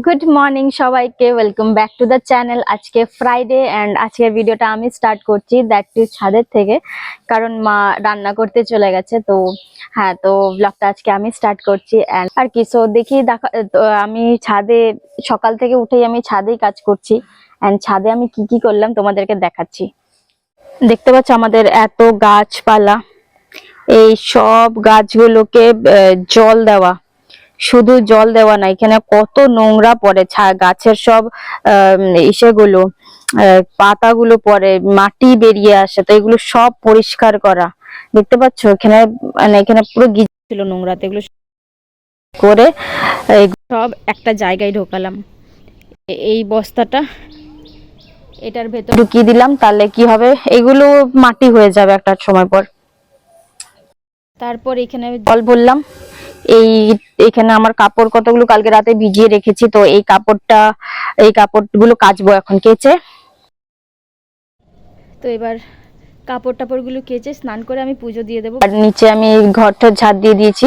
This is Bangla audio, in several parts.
গুড মর্নিং সবাইকে, welcome back to the channel. আজকে ফ্রাইডে অ্যান্ড আজকের ভিডিওটা আমি স্টার্ট করছি দ্যাট টু ছাদের থেকে, কারণ মা রান্না করতে চলে গেছে। তো হ্যাঁ, তো ব্লগটা আজকে আমি স্টার্ট করছি অ্যান্ড আর কি। সো দেখি আমি ছাদে সকাল থেকে উঠেই আমি ছাদেই কাজ করছি অ্যান্ড ছাদে আমি কি কি করলাম তোমাদেরকে দেখাচ্ছি। দেখতে পাচ্ছ আমাদের এত গাছপালা, এই সব গাছগুলোকে জল দেওয়া, শুধু জল দেওয়া না, এখানে কত নোংরা পড়ে, গাছের সব ইসেগুলো পাতাগুলো পড়ে, মাটি বেরিয়ে আসে, তো এগুলো সব পরিষ্কার করা। দেখতে পাচ্ছ এখানে, মানে এখানে পুরো ছিল নোংরাতে, এগুলো করে সব একটা জায়গায় ঢোকালাম। এই বস্তাটা এটার ভেতর ঢুকিয়ে দিলাম, তাহলে কি হবে, এগুলো মাটি হয়ে যাবে একটা সময় পর। তারপর এখানে জল ভরলাম। এইখানে আমার কাপড় কতগুলো কালকে রাতে ভিজিয়ে রেখেছি, তো এই কাপড়গুলো কাচবো এখন কেচে। তো এবার কাপড়গুলো কেচে স্নান করে আমি পুজো দিয়ে দেবো। আর নিচে আমি ঘরটা ঝাড় দিয়ে দিয়েছি।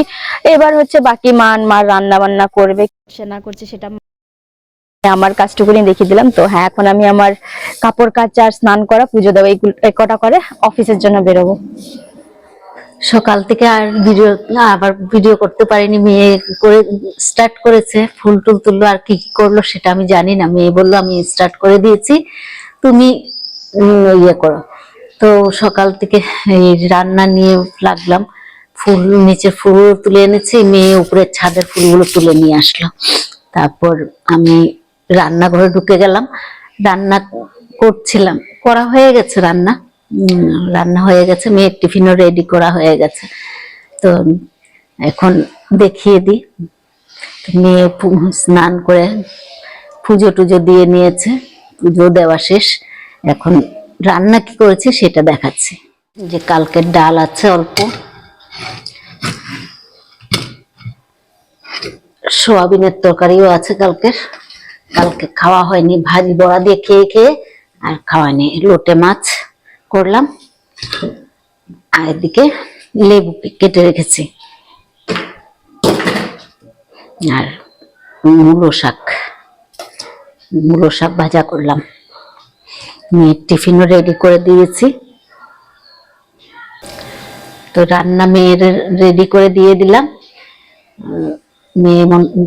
এবার হচ্ছে বাকি মা রান্না বান্না করবে, সে না করছে সেটা আমার কাজটুকুনি দেখিয়ে দিলাম। তো হ্যাঁ, এখন আমি আমার কাপড় কাচা আর স্নান করা, পুজো দেবো, এই কটা করে অফিসের জন্য বেরোবো। সকাল থেকে আর ভিডিও করতে পারিনি। মেয়ে করে স্টার্ট করেছে, ফুল টুল তুললো, আর কি কি করলো সেটা আমি জানি না। মেয়ে বললো আমি স্টার্ট করে দিয়েছি, তুমি ইয়ে করো। তো সকাল থেকে এই রান্না নিয়ে লাগলাম। ফুল নিচে ফুল তুলে এনেছি, মেয়ে উপরে ছাদের ফুলগুলো তুলে নিয়ে আসলো। তারপর আমি রান্নাঘরে ঢুকে গেলাম, রান্না করছিলাম, করা হয়ে গেছে রান্না হয়ে গেছে, মেয়ের টিফিনও রেডি করা হয়ে গেছে। তো এখন দেখিয়ে দিই, মেয়ে স্নান করে পুজো টুজো দিয়ে নিয়েছে, পুজো দেওয়া শেষ। এখন রান্না কি করেছে সেটা দেখাচ্ছি। যে কালকের ডাল আছে অল্প, সোয়াবিনের তরকারিও আছে কালকে খাওয়া হয়নি, ভাজি বড়া দিয়ে খেয়ে খেয়ে আর খাওয়া হয়নি। লোটে মাছ করলাম, আর এদিকে লেবু কেটে রেখেছি, আর মূলো শাক ভাজা করলাম। মেয়ের টিফিনও রেডি করে দিয়েছি। তো রান্না মেয়ের রেডি করে দিয়ে দিলাম। মেয়ে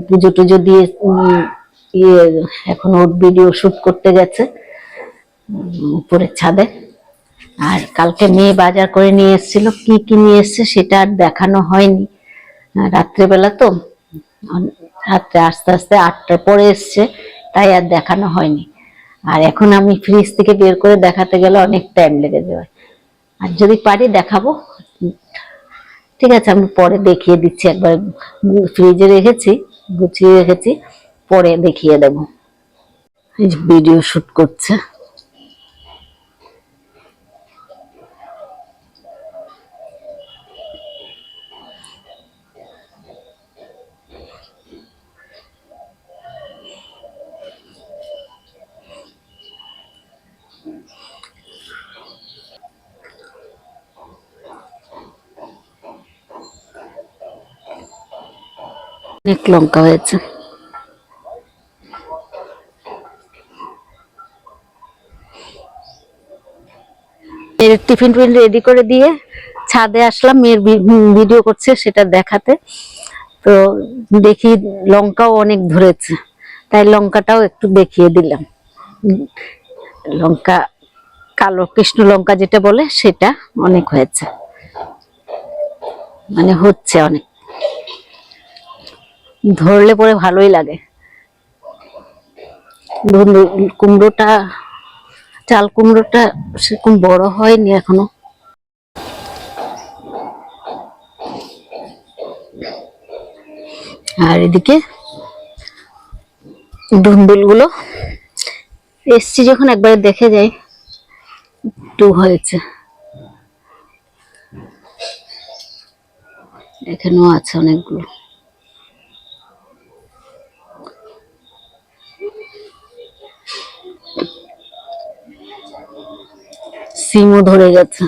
পুজো টুজো দিয়ে এখন ওর ভিডিও শুট করতে গেছে উপরের ছাদে। আর কালকে মেয়ে বাজার করে নিয়ে এসেছিল, কি কি নিয়ে এসছে সেটা আর দেখানো হয়নি, রাত্রেবেলা তো, রাত্রে আস্তে আস্তে 8টার পরে এসছে, তাই আর দেখানো হয়নি। আর এখন আমি ফ্রিজ থেকে বের করে দেখাতে গেলে অনেক টাইম লেগে যাবে, আর যদি পারি দেখাবো। ঠিক আছে, আমি পরে দেখিয়ে দিচ্ছি, একবার ফ্রিজে রেখেছি, গুছিয়ে রেখেছি, পরে দেখিয়ে দেব। ভিডিও শুট করছে। অনেক লঙ্কা হয়েছে। মেয়ের টিফিন রেডি করে দিয়ে ছাদে আসলাম, মেয়ের ভিডিও করছে সেটা দেখাতে। তো দেখি লঙ্কাও অনেক ধরেছে, তাই লঙ্কাটাও একটু দেখিয়ে দিলাম। লঙ্কা, কালো কৃষ্ণ লঙ্কা যেটা বলে, সেটা অনেক হয়েছে, মানে হচ্ছে অনেক, ধরলে পরে ভালোই লাগে। কুমড়োটা, চাল কুমড়োটা সেরকম বড় হয়নি এখনো। আর এদিকে ধুন্দুলগুলো এসছি যখন একবারে দেখে যাই, একটু হয়েছে, এখানেও আছে অনেকগুলো। সিমও ধরে গেছে।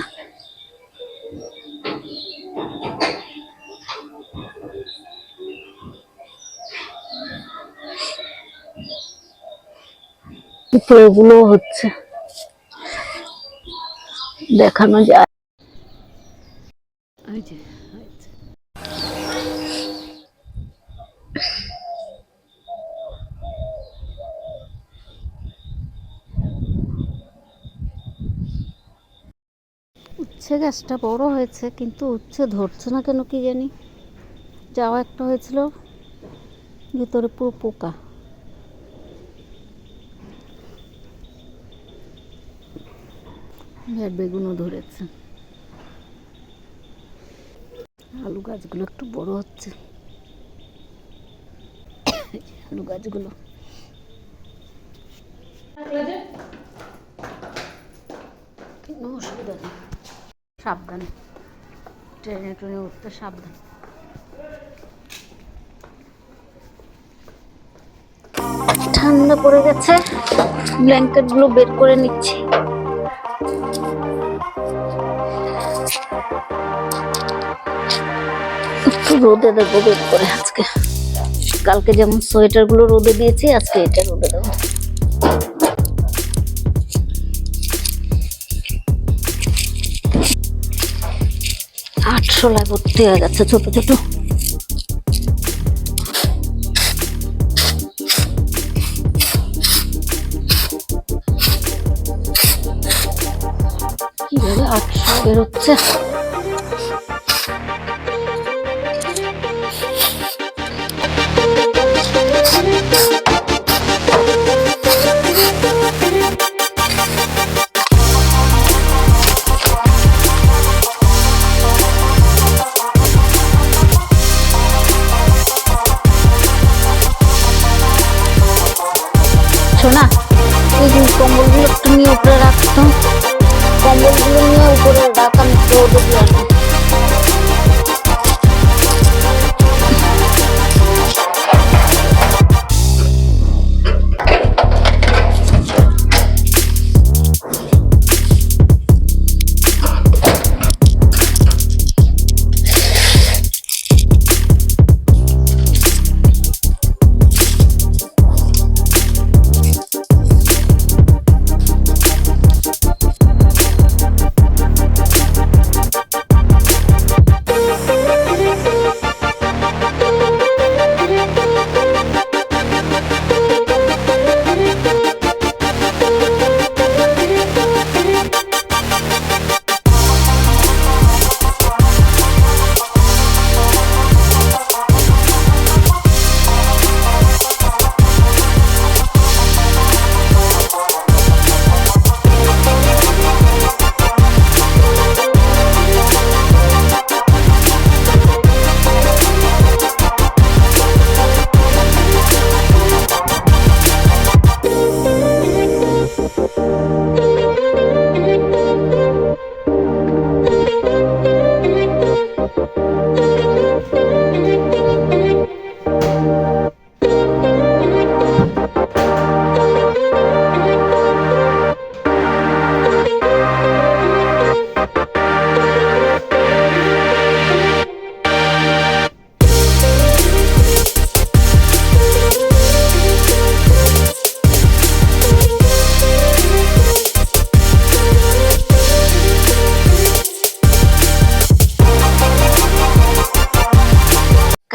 এগুলো হচ্ছে দেখানো যায়। উচ্ছে গাছটা বড় হয়েছে কিন্তু উচ্ছে ধরছে না কেন কি জানি। যাওয়া একটা হয়েছিল, ভিতরে পুরো পোকা। বেগুনও ধরেছে। আলু গাছগুলো একটু বড় হচ্ছে, আলু গাছগুলো। কোনো অসুবিধা নেই, সাবধানে ট্রেনে ট্রেনে উঠতে সাবধান। ঠান্ডা পড়ে গেছে, ব্ল্যাঙ্কেট গুলো বের করে নিচ্ছি। একটু রোদে দেবো বের করে আজকে। কালকে যেমন সোয়েটার গুলো রোদে দিয়েছি, আজকে এটা রোদে দেবো। আটশোলায় ভর্তি হয়ে গেছে ছোট ছোট। কিভাবে 800 বেরোচ্ছে। শোনা, এই যে কম্বলগুলো একটু নিয়ে উপরে রাখতো, কম্বলগুলো নিয়ে উপরে রাখ, আমি রোদে দিয়ে আসবো।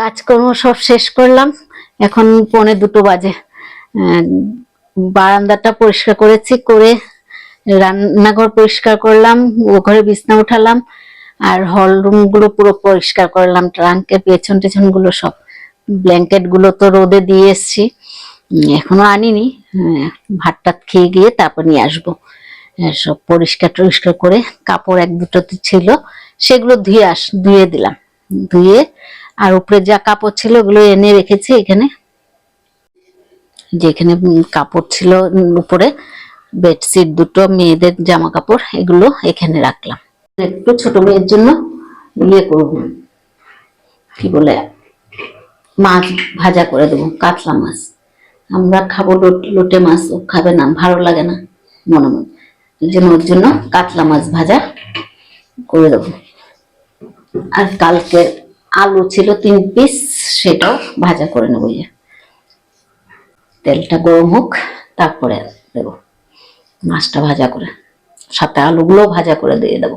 কাজকর্ম সব শেষ করলাম, এখন 1:45 বাজে। বারান্দাটা পরিষ্কার করেছি, করে রান্নাঘর পরিষ্কার করলাম, ও ঘরে বিছনা উঠালাম, আর হল রুম গুলো পুরো পরিষ্কার করলাম। ট্রাঙ্কের পেছন টেছন গুলো সব, ব্ল্যাঙ্কেট গুলো তো রোদে দিয়ে এসছি, এখনো আনিনি। ভাত টাত খেয়ে গিয়ে তারপর নিয়ে আসবো। সব পরিষ্কার টরিষ্কার করে, কাপড় 1-2টো ছিল সেগুলো ধুয়ে দিলাম। ধুয়ে আর উপরে যা কাপড় ছিল ওগুলো এনে রেখেছি এখানে। যেখানে কাপড় ছিল উপরে, বেডশিট 2টো, মেয়েদের জামা কাপড়, এগুলো এখানে রাখলাম। একটু ছোট মেয়ের জন্য ইয়ে করব, কি বলে, মাছ ভাজা করে দেবো, কাতলা মাছ। আমরা খাবো লোটে মাছ, ও খাবে না, ভালো লাগে না মনে মনে। এই জন্য ওর জন্য কাতলা মাছ ভাজা করে দেবো। আর কালকে আলু ছিল 3 পিস, সেটাও ভাজা করে নেবো। তেলটা গরম হোক, তারপরে দেবো মাছটা ভাজা করে, সাথে আলুগুলো ভাজা করে দিয়ে দেবো।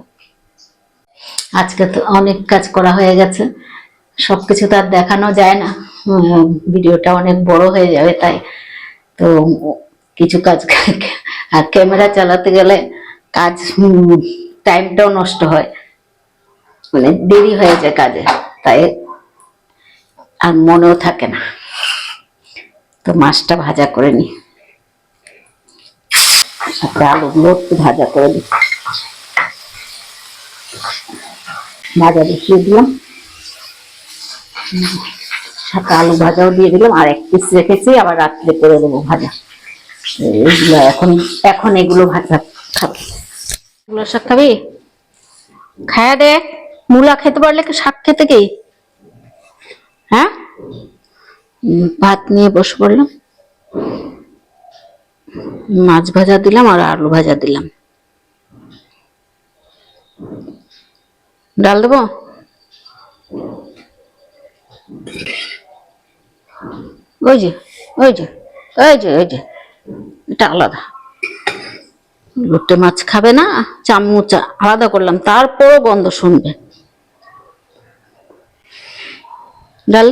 আজকে তো অনেক কাজ করা হয়ে গেছে, সবকিছু তো আর দেখানো যায় না, ভিডিওটা অনেক বড় হয়ে যাবে, তাই তো কিছু কাজ আর ক্যামেরা চালাতে গেলে কাজ টাইমটাও নষ্ট হয়, মানে দেরি হয়ে যায় কাজে, তাই আর মনেও থাকে না। তো মাছটা ভাজা করে নি, সাথে আলুগুলো একটু ভাজা করে দিই, ভাজা বসিয়ে দিলাম, সাথে আলু ভাজাও দিয়ে দিলাম, আর এক পিস রেখেছি, আবার রাত্রে করে দেবো ভাজা। এগুলো এখন এখন এগুলো ভাজা খাবি, এগুলো শাক খাবি, খায়া দে। মূলা খেতে পারলে কি শাক খেতে কি? হ্যাঁ, ভাত নিয়ে বসে পড়লাম, মাছ ভাজা দিলাম আর আলু ভাজা দিলাম। ডাল দেবো? ওই যে ওই যে ওই যে ওই যে এটা আলাদা, লোটে মাছ খাবে না, চামচ আলাদা করলাম, তারপরও গন্ধ শুনবে। ডাল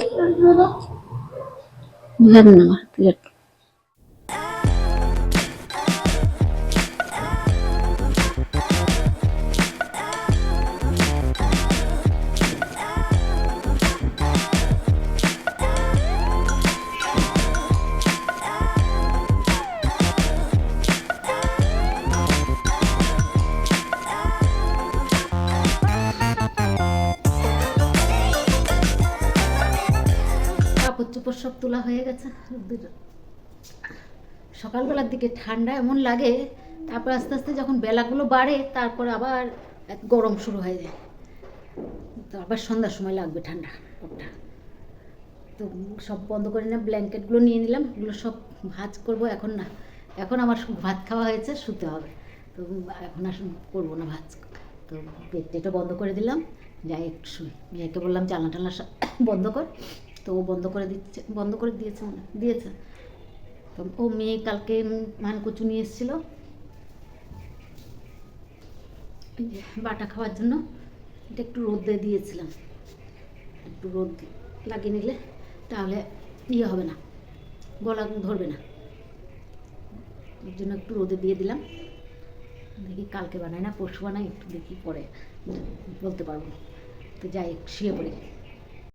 কাপড় চোপড় সব তোলা হয়ে গেছে। সকালবেলার দিকে ঠান্ডা এমন লাগে, তারপর আস্তে আস্তে যখন বেলাগুলো বাড়ে তারপর আবার গরম শুরু হয়ে যায়, তো আবার সন্ধ্যার সময় লাগবে ঠান্ডা কপটা। তো সব বন্ধ করে নিলাম, ব্ল্যাঙ্কেটগুলো নিয়ে নিলাম, এগুলো সব ভাঁজ করব এখন না, এখন আমার ভাত খাওয়া হয়েছে, শুতে হবে, তো এখন আর করবো না ভাঁজ। তো পেটটা বন্ধ করে দিলাম, যাই একটু শুই। মেয়েকে বললাম জানলা টানলা বন্ধ কর, তো ও বন্ধ করে দিচ্ছে, বন্ধ করে দিয়েছে, মনে দিয়েছে। তো ও মেয়ে কালকে মানকচু নিয়ে এসেছিলো বাটা খাওয়ার জন্য, এটা একটু রোদে দিয়েছিলাম, একটু রোদ লাগিয়ে নিলে তাহলে ইয়ে হবে না, গলা ধরবে না, এর জন্য একটু রোদে দিয়ে দিলাম। দেখি কালকে বানাই না পরশু বানাই, একটু দেখি পরে বলতে পারবো। তো যাই শুয়ে পড়ি।